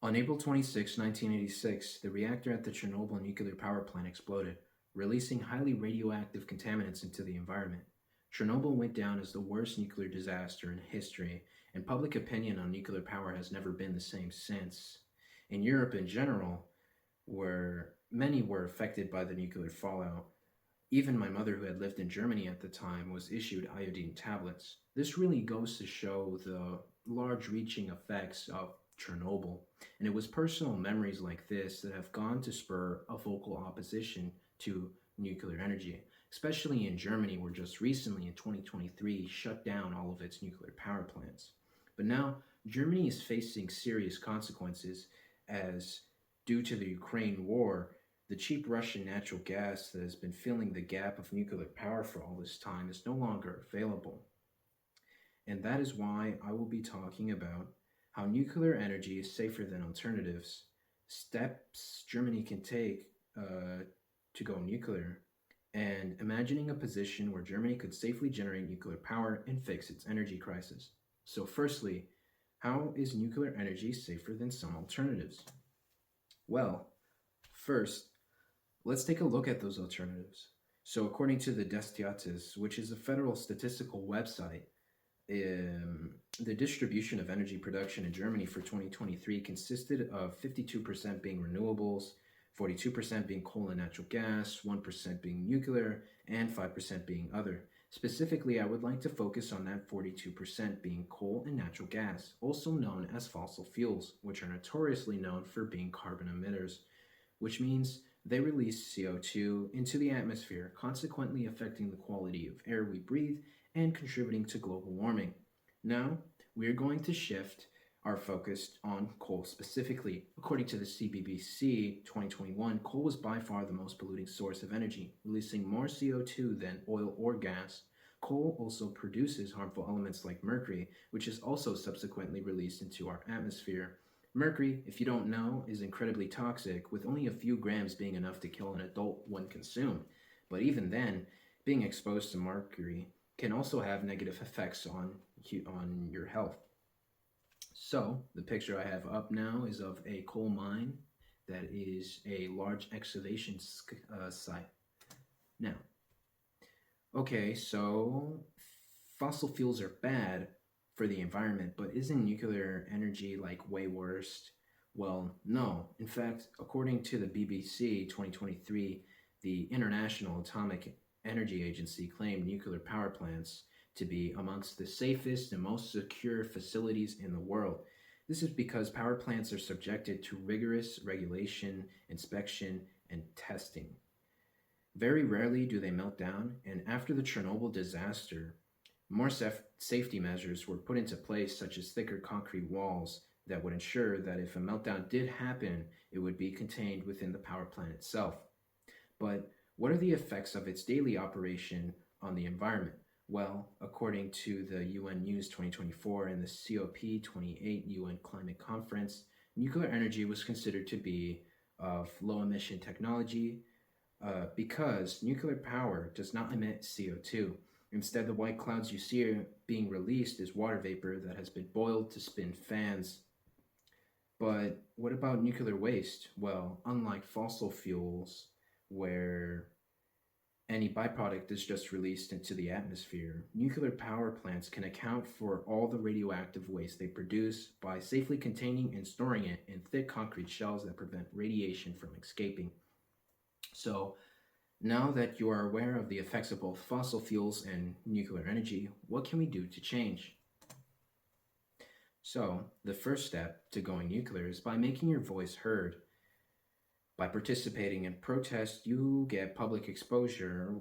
On April 26, 1986, the reactor at the Chernobyl nuclear power plant exploded, releasing highly radioactive contaminants into the environment. Chernobyl went down as the worst nuclear disaster in history, and public opinion on nuclear power has never been the same since. In Europe in general, where many were affected by the nuclear fallout, even my mother, who had lived in Germany at the time, was issued iodine tablets. This really goes to show the large reaching effects of Chernobyl, and it was personal memories like this that have gone to spur a vocal opposition to nuclear energy, especially in Germany, where just recently in 2023 shut down all of its nuclear power plants. But now Germany is facing serious consequences as, due to the Ukraine war, the cheap Russian natural gas that has been filling the gap of nuclear power for all this time is no longer available. And that is why I will be talking about how nuclear energy is safer than alternatives, steps Germany can take to go nuclear, and imagining a position where Germany could safely generate nuclear power and fix its energy crisis. So, firstly, how is nuclear energy safer than some alternatives? Well, first, let's take a look at those alternatives. So, according to the Destiatis, which is a federal statistical website, the distribution of energy production in Germany for 2023 consisted of 52% being renewables, 42% being coal and natural gas, 1% being nuclear, and 5% being other. Specifically, I would like to focus on that 42% being coal and natural gas, also known as fossil fuels, which are notoriously known for being carbon emitters, which means they release CO2 into the atmosphere, consequently affecting the quality of air we breathe and contributing to global warming. Now, we are going to shift our focus on coal specifically. According to the CBBC 2021, coal was by far the most polluting source of energy, releasing more CO2 than oil or gas. Coal also produces harmful elements like mercury, which is also subsequently released into our atmosphere. Mercury, if you don't know, is incredibly toxic, with only a few grams being enough to kill an adult when consumed. But even then, being exposed to mercury can also have negative effects on your health. So, the picture I have up now is of a coal mine that is a large excavation site. Now, okay, so fossil fuels are bad for the environment, but isn't nuclear energy like way worse? Well, no. In fact, according to the BBC 2023, the International Atomic Energy Agency claimed nuclear power plants to be amongst the safest and most secure facilities in the world. This is because power plants are subjected to rigorous regulation, inspection, and testing. Very rarely do they melt down, and after the Chernobyl disaster, more safety measures were put into place, such as thicker concrete walls that would ensure that if a meltdown did happen, it would be contained within the power plant itself. But what are the effects of its daily operation on the environment? Well, according to the UN News 2024 and the COP28 UN Climate Conference, nuclear energy was considered to be of low emission technology because nuclear power does not emit CO2. Instead, the white clouds you see being released is water vapor that has been boiled to spin fans. But what about nuclear waste? Well, unlike fossil fuels, where any byproduct is just released into the atmosphere, nuclear power plants can account for all the radioactive waste they produce by safely containing and storing it in thick concrete shells that prevent radiation from escaping. So, now that you are aware of the effects of both fossil fuels and nuclear energy, what can we do to change? So, the first step to going nuclear is by making your voice heard. By participating in protests, you get public exposure,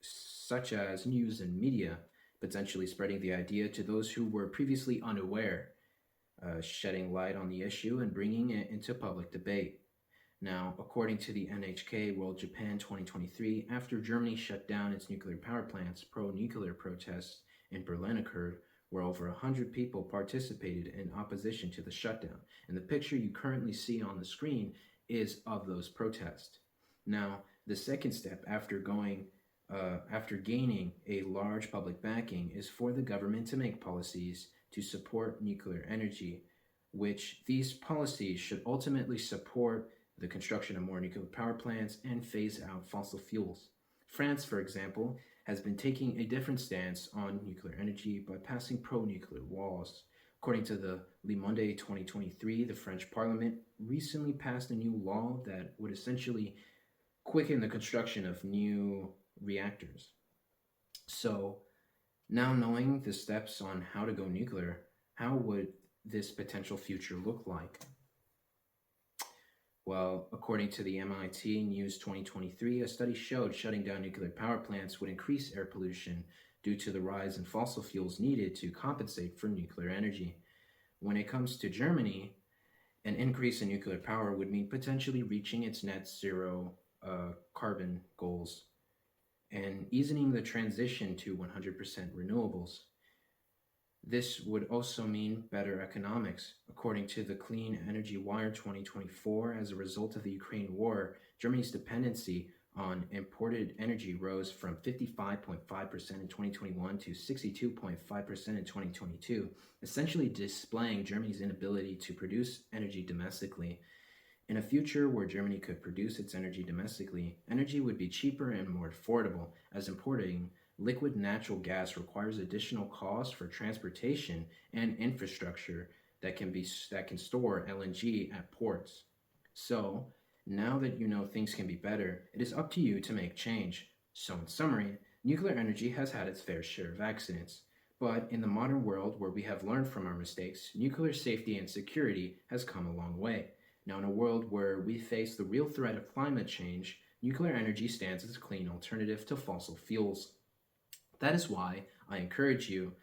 such as news and media, potentially spreading the idea to those who were previously unaware, shedding light on the issue and bringing it into public debate. Now, according to the NHK World Japan 2023, after Germany shut down its nuclear power plants, pro-nuclear protests in Berlin occurred, where over 100 people participated in opposition to the shutdown. And the picture you currently see on the screen is of those protests. Now, the second step after gaining a large public backing is for the government to make policies to support nuclear energy, which these policies should ultimately support the construction of more nuclear power plants and phase out fossil fuels. France, for example, has been taking a different stance on nuclear energy by passing pro nuclear laws. According to the Le Monde 2023, the French parliament recently passed a new law that would essentially quicken the construction of new reactors. So, now knowing the steps on how to go nuclear, how would this potential future look like? Well, according to the MIT News 2023, a study showed shutting down nuclear power plants would increase air pollution due to the rise in fossil fuels needed to compensate for nuclear energy. When it comes to Germany, an increase in nuclear power would mean potentially reaching its net zero carbon goals and easing the transition to 100% renewables. This would also mean better economics. According to the Clean Energy Wire 2024, as a result of the Ukraine war, Germany's dependency on imported energy rose from 55.5% in 2021 to 62.5% in 2022, essentially displaying Germany's inability to produce energy domestically. In a future where Germany could produce its energy domestically, energy would be cheaper and more affordable, as importing liquid natural gas requires additional costs for transportation and infrastructure that can store LNG at ports. So, now that you know things can be better, it is up to you to make change. So, in summary, nuclear energy has had its fair share of accidents. But in the modern world where we have learned from our mistakes, nuclear safety and security has come a long way. Now, in a world where we face the real threat of climate change, nuclear energy stands as a clean alternative to fossil fuels. That is why I encourage you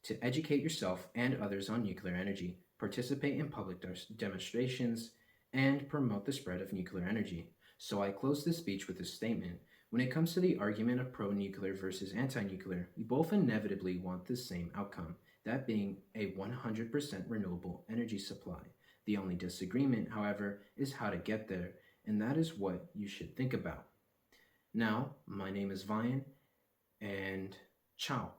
to educate yourself and others on nuclear energy, participate in public demonstrations, and promote the spread of nuclear energy. So I close this speech with a statement. When it comes to the argument of pro-nuclear versus anti-nuclear, we both inevitably want the same outcome, that being a 100% renewable energy supply. The only disagreement, however, is how to get there, and that is what you should think about. Now, my name is Vian, and ciao.